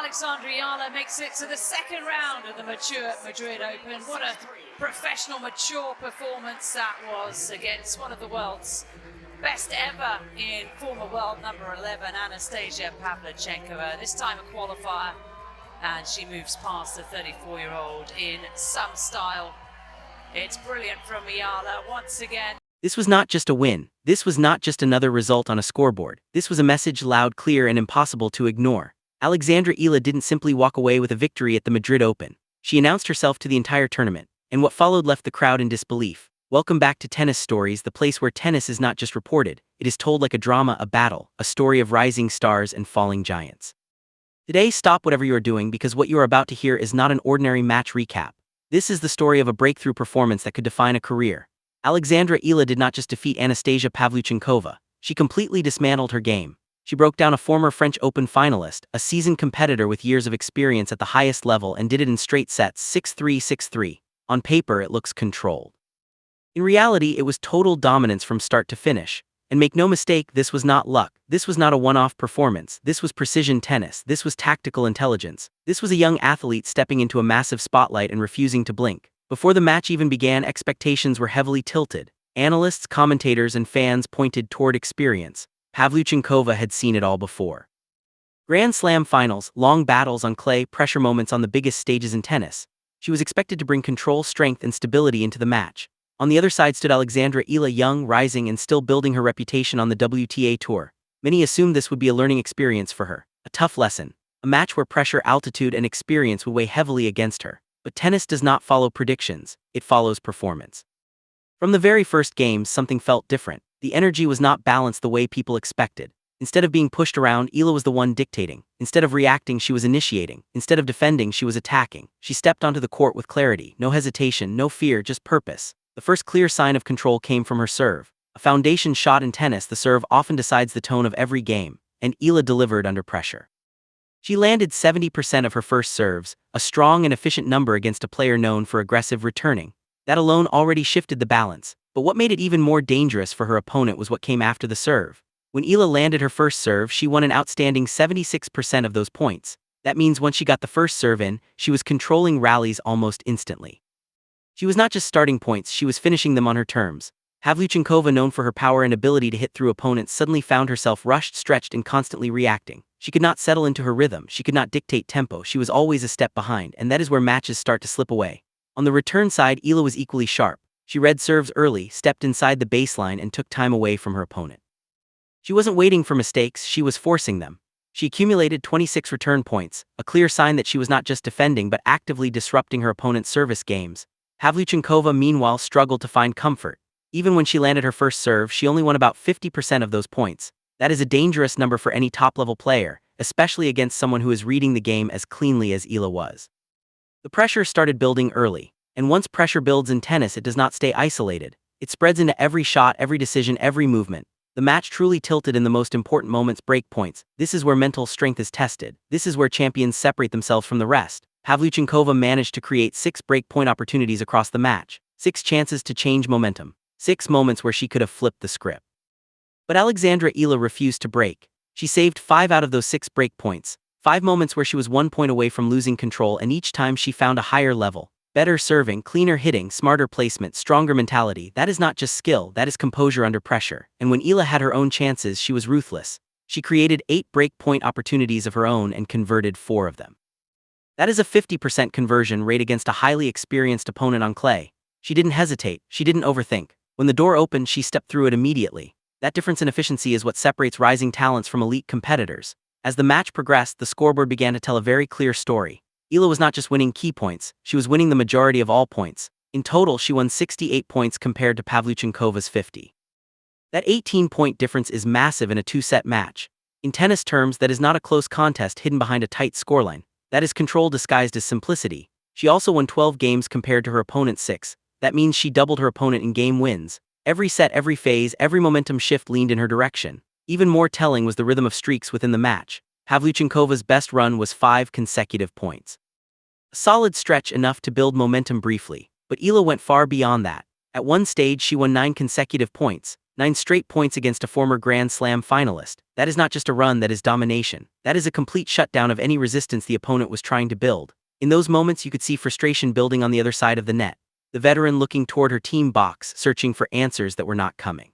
Alexandra Eala makes it to the second round of the mature Madrid Open. What a professional, mature performance that was against one of the world's best ever in former world number 11, Anastasia Pavlyuchenkova. This time a qualifier, and she moves past the 34-year-old in some style. It's brilliant from Eala once again. This was not just a win. This was not just another result on a scoreboard. This was a message loud, clear, and impossible to ignore. Alexandra Eala didn't simply walk away with a victory at the Madrid Open. She announced herself to the entire tournament, and what followed left the crowd in disbelief. Welcome back to Tennis Stories, the place where tennis is not just reported, it is told like a drama, a battle, a story of rising stars and falling giants. Today, stop whatever you are doing, because what you are about to hear is not an ordinary match recap. This is the story of a breakthrough performance that could define a career. Alexandra Eala did not just defeat Anastasia Pavlyuchenkova, she completely dismantled her game. She broke down a former French Open finalist, a seasoned competitor with years of experience at the highest level, and did it in straight sets, 6-3, 6-3. On paper, it looks controlled. In reality, it was total dominance from start to finish. And make no mistake, this was not luck. This was not a one-off performance. This was precision tennis. This was tactical intelligence. This was a young athlete stepping into a massive spotlight and refusing to blink. Before the match even began, expectations were heavily tilted. Analysts, commentators, and fans pointed toward experience. Pavlyuchenkova had seen it all before. Grand Slam finals, long battles on clay, pressure moments on the biggest stages in tennis. She was expected to bring control, strength, and stability into the match. On the other side stood Alexandra Eala, young, rising, and still building her reputation on the WTA Tour. Many assumed this would be a learning experience for her, a tough lesson, a match where pressure, altitude, and experience would weigh heavily against her. But tennis does not follow predictions, it follows performance. From the very first games, something felt different. The energy was not balanced the way people expected. Instead of being pushed around, Eala was the one dictating. Instead of reacting, she was initiating. Instead of defending, she was attacking. She stepped onto the court with clarity, no hesitation, no fear, just purpose. The first clear sign of control came from her serve. A foundation shot in tennis, the serve often decides the tone of every game, and Eala delivered under pressure. She landed 70% of her first serves, a strong and efficient number against a player known for aggressive returning. That alone already shifted the balance. But what made it even more dangerous for her opponent was what came after the serve. When Eala landed her first serve, she won an outstanding 76% of those points. That means once she got the first serve in, she was controlling rallies almost instantly. She was not just starting points, she was finishing them on her terms. Pavlyuchenkova, known for her power and ability to hit through opponents, suddenly found herself rushed, stretched, and constantly reacting. She could not settle into her rhythm, she could not dictate tempo, she was always a step behind, and that is where matches start to slip away. On the return side, Eala was equally sharp. She read serves early, stepped inside the baseline, and took time away from her opponent. She wasn't waiting for mistakes, she was forcing them. She accumulated 26 return points, a clear sign that she was not just defending but actively disrupting her opponent's service games. Pavlyuchenkova, meanwhile, struggled to find comfort. Even when she landed her first serve, she only won about 50% of those points. That is a dangerous number for any top-level player, especially against someone who is reading the game as cleanly as Eala was. The pressure started building early. And once pressure builds in tennis, it does not stay isolated. It spreads into every shot, every decision, every movement. The match truly tilted in the most important moments, break points. This is where mental strength is tested. This is where champions separate themselves from the rest. Pavlyuchenkova managed to create 6 break-point opportunities across the match. 6 chances to change momentum. 6 moments where she could have flipped the script. But Alexandra Eala refused to break. She saved 5 out of those 6 break points. 5 moments where she was 1 point away from losing control, and each time she found a higher level. Better serving, cleaner hitting, smarter placement, stronger mentality. That is not just skill, that is composure under pressure. And when Eala had her own chances, she was ruthless. She created 8 break-point opportunities of her own and converted 4 of them. That is a 50% conversion rate against a highly experienced opponent on clay. She didn't hesitate, she didn't overthink. When the door opened, she stepped through it immediately. That difference in efficiency is what separates rising talents from elite competitors. As the match progressed, the scoreboard began to tell a very clear story. Eala was not just winning key points, she was winning the majority of all points. In total, she won 68 points compared to Pavlyuchenkova's 50. That 18-point difference is massive in a 2-set match. In tennis terms, that is not a close contest hidden behind a tight scoreline. That is control disguised as simplicity. She also won 12 games compared to her opponent's 6. That means she doubled her opponent in game wins. Every set, every phase, every momentum shift leaned in her direction. Even more telling was the rhythm of streaks within the match. Pavlyuchenkova's best run was 5 consecutive points. A solid stretch enough to build momentum briefly, but Eala went far beyond that. At one stage, she won 9 consecutive points, 9 straight points against a former Grand Slam finalist. That is not just a run, that is domination. That is a complete shutdown of any resistance the opponent was trying to build. In those moments you could see frustration building on the other side of the net. The veteran looking toward her team box, searching for answers that were not coming.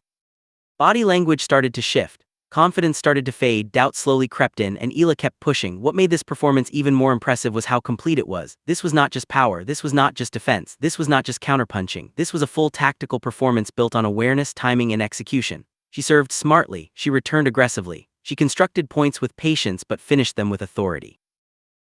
Body language started to shift. Confidence started to fade, doubt slowly crept in, and Eala kept pushing. What made this performance even more impressive was how complete it was. This was not just power, this was not just defense, this was not just counterpunching. This was a full tactical performance built on awareness, timing, and execution. She served smartly, she returned aggressively, she constructed points with patience but finished them with authority.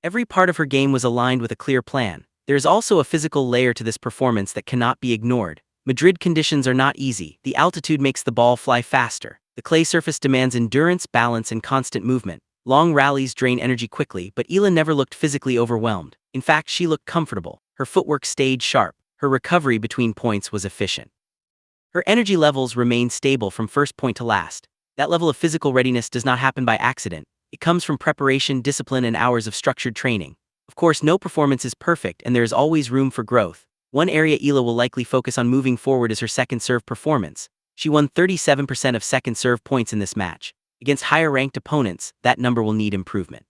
Every part of her game was aligned with a clear plan. There is also a physical layer to this performance that cannot be ignored. Madrid conditions are not easy. The altitude makes the ball fly faster. The clay surface demands endurance, balance, and constant movement. Long rallies drain energy quickly, but Eala never looked physically overwhelmed. In fact, she looked comfortable. Her footwork stayed sharp. Her recovery between points was efficient. Her energy levels remained stable from first point to last. That level of physical readiness does not happen by accident. It comes from preparation, discipline, and hours of structured training. Of course, no performance is perfect, and there is always room for growth. One area Eala will likely focus on moving forward is her second serve performance. She won 37% of second serve points in this match. Against higher-ranked opponents, that number will need improvement.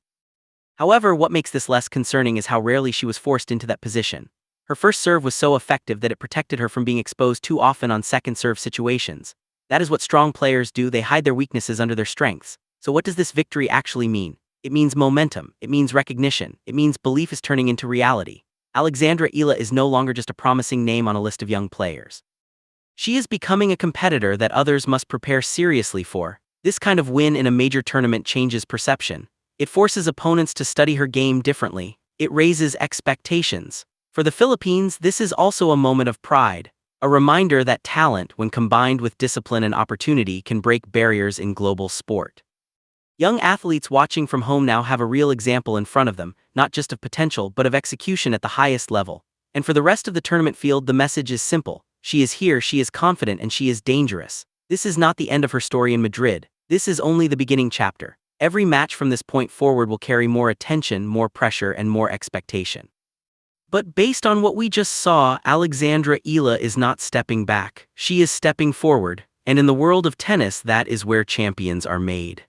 However, what makes this less concerning is how rarely she was forced into that position. Her first serve was so effective that it protected her from being exposed too often on second serve situations. That is what strong players do, they hide their weaknesses under their strengths. So what does this victory actually mean? It means momentum, it means recognition, it means belief is turning into reality. Alexandra Eala is no longer just a promising name on a list of young players. She is becoming a competitor that others must prepare seriously for. This kind of win in a major tournament changes perception. It forces opponents to study her game differently. It raises expectations. For the Philippines, this is also a moment of pride, a reminder that talent, when combined with discipline and opportunity, can break barriers in global sport. Young athletes watching from home now have a real example in front of them, not just of potential but of execution at the highest level. And for the rest of the tournament field, the message is simple. She is here, she is confident, and she is dangerous. This is not the end of her story in Madrid. This is only the beginning chapter. Every match from this point forward will carry more attention, more pressure, and more expectation. But based on what we just saw, Alexandra Eala is not stepping back. She is stepping forward. And in the world of tennis, that is where champions are made.